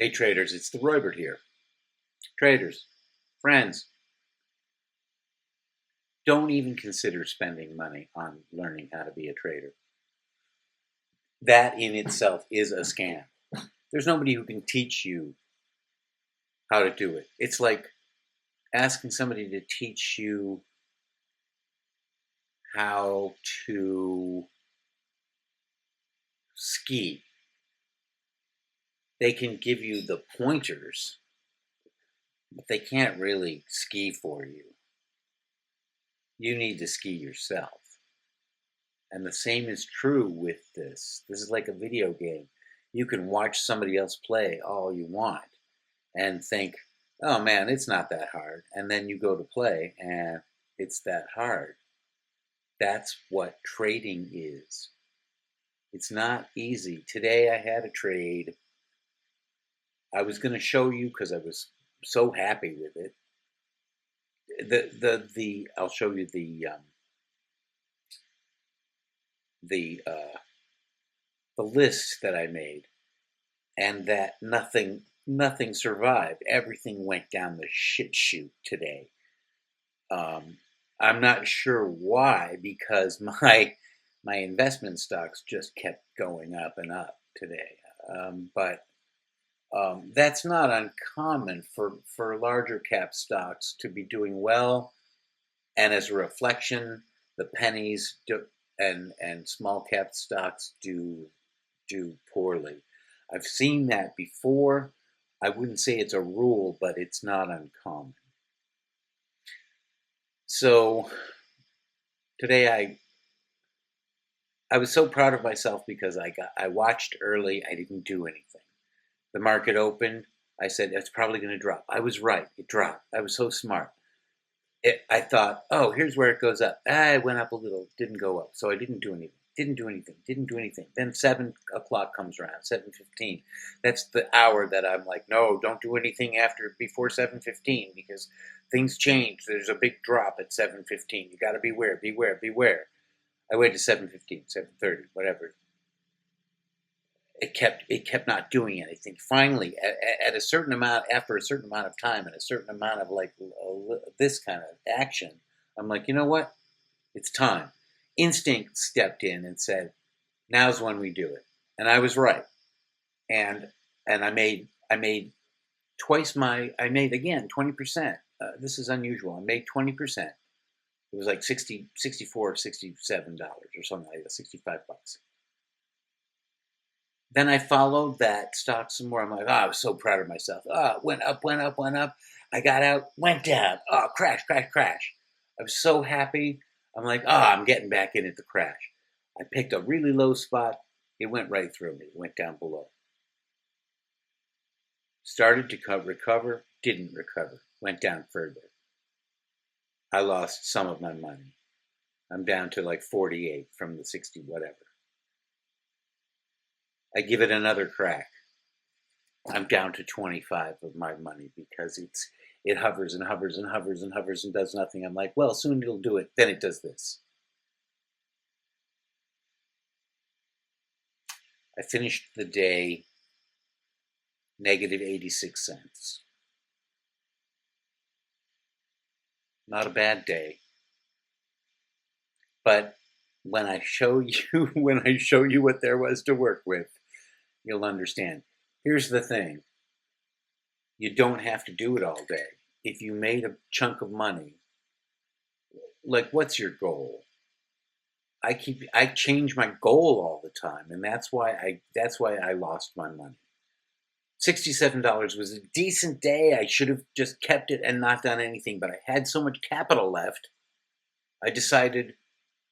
Hey traders, it's the Roybert here. Traders, friends, don't even consider spending money on learning how to be a trader. That in itself is a scam. There's nobody who can teach you how to do it. It's like asking somebody to teach you how to ski. They can give you the pointers, but they can't really ski for you. You need to ski yourself. And the same is true with this. This is like a video game. You can watch somebody else play all you want and think, oh man, it's not that hard. And then you go to play and it's that hard. That's what trading is. It's not easy. Today I had a trade. I was going to show you because I was so happy with it. I'll show you the list that I made, and that nothing survived. Everything went down the shit chute today. I'm not sure why, because my investment stocks just kept going up and up today. But that's not uncommon for larger cap stocks to be doing well, and as a reflection, the pennies and small cap stocks do poorly. I've seen that before. I wouldn't say it's a rule, but it's not uncommon. So today I was so proud of myself because I watched early. I didn't do anything. The market opened. I said it's probably going to drop. I was right. It dropped. I was so smart. I thought, oh, here's where it goes up. It went up a little, didn't go up. So I didn't do anything. Didn't do anything. Then 7 o'clock comes around, 7:15. That's the hour that I'm like, no, don't do anything before 7:15 because things change. There's a big drop at 7:15. You got to beware. I waited 7:15, 7:30, whatever. It kept not doing anything. Finally, at a certain amount, after a certain amount of time and a certain amount of like this kind of action, I'm like, you know what? It's time. Instinct stepped in and said, "Now's when we do it." And I was right. And I made again 20%. This is unusual. I made 20%. It was like $64, $67 or something like that, $65. Then I followed that stock some more. I'm like, oh, I was so proud of myself. Oh, it went up. I got out, went down. Oh, crash. I was so happy. I'm like, oh, I'm getting back in at the crash. I picked a really low spot. It went right through me. It went down below. Started to recover, didn't recover. Went down further. I lost some of my money. I'm down to like 48 from the 60 whatever. I give it another crack. I'm down to 25 of my money because it hovers and does nothing. I'm like, well, soon it'll do it. Then it does this. I finished the day negative 86 cents. Not a bad day. But when I show you what there was to work with, you'll understand. Here's the thing. You don't have to do it all day. If you made a chunk of money, like what's your goal? I change my goal all the time, and that's why I lost my money. $67 was a decent day. I should have just kept it and not done anything, but I had so much capital left. I decided,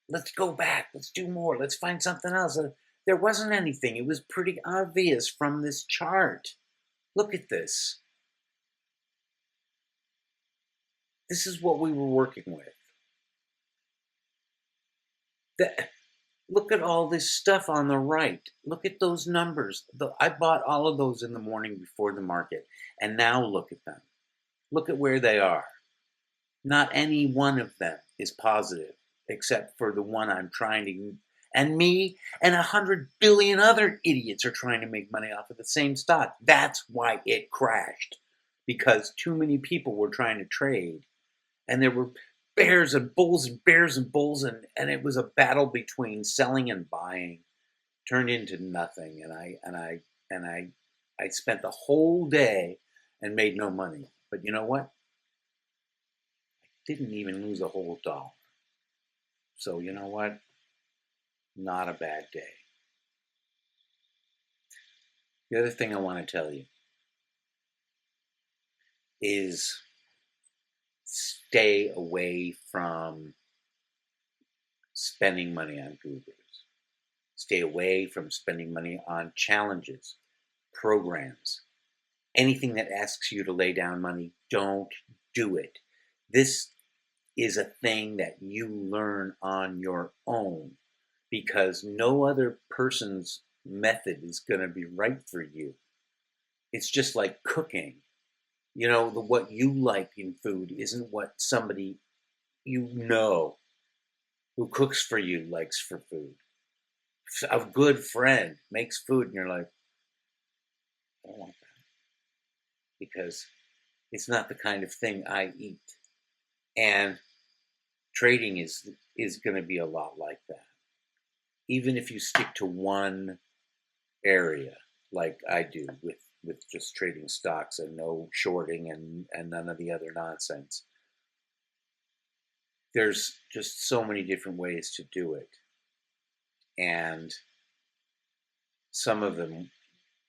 let's go back. Let's do more. Let's find something else. There wasn't anything. It was pretty obvious from this chart. Look at this. This is what we were working with. Look at all this stuff on the right. Look at those numbers. I bought all of those in the morning before the market, and now look at them. Look at where they are. Not any one of them is positive, except for the one I'm trying to And me and 100 billion other idiots are trying to make money off of the same stock. That's why it crashed. Because too many people were trying to trade. And there were bears and bulls and bears and bulls. And it was a battle between selling and buying. Turned into nothing. I spent the whole day and made no money. But you know what? Didn't even lose a whole dollar. So you know what? Not a bad day. The other thing I want to tell you is stay away from spending money on gurus. Stay away from spending money on challenges, programs, anything that asks you to lay down money. Don't do it. This is a thing that you learn on your own because no other person's method is going to be right for you. It's just like cooking. You know, what you like in food isn't what somebody you know who cooks for you likes for food. A good friend makes food and you're like, I don't want that because it's not the kind of thing I eat. And trading is going to be a lot like that. Even if you stick to one area, like I do with just trading stocks and no shorting and none of the other nonsense. There's just so many different ways to do it. And some of them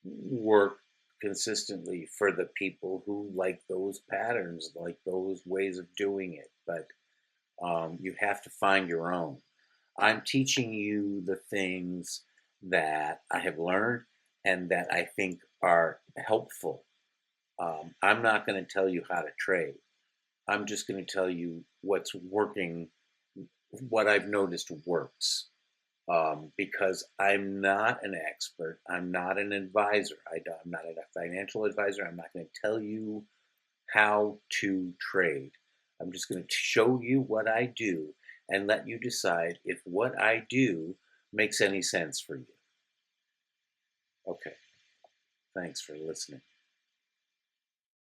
work consistently for the people who like those patterns, like those ways of doing it. But you have to find your own. I'm teaching you the things that I have learned and that I think are helpful. I'm not going to tell you how to trade. I'm just going to tell you what's working, what I've noticed works. Because I'm not an expert. I'm not an advisor. I'm not a financial advisor. I'm not going to tell you how to trade. I'm just going to show you what I do and let you decide if what I do makes any sense for you. Okay. Thanks for listening.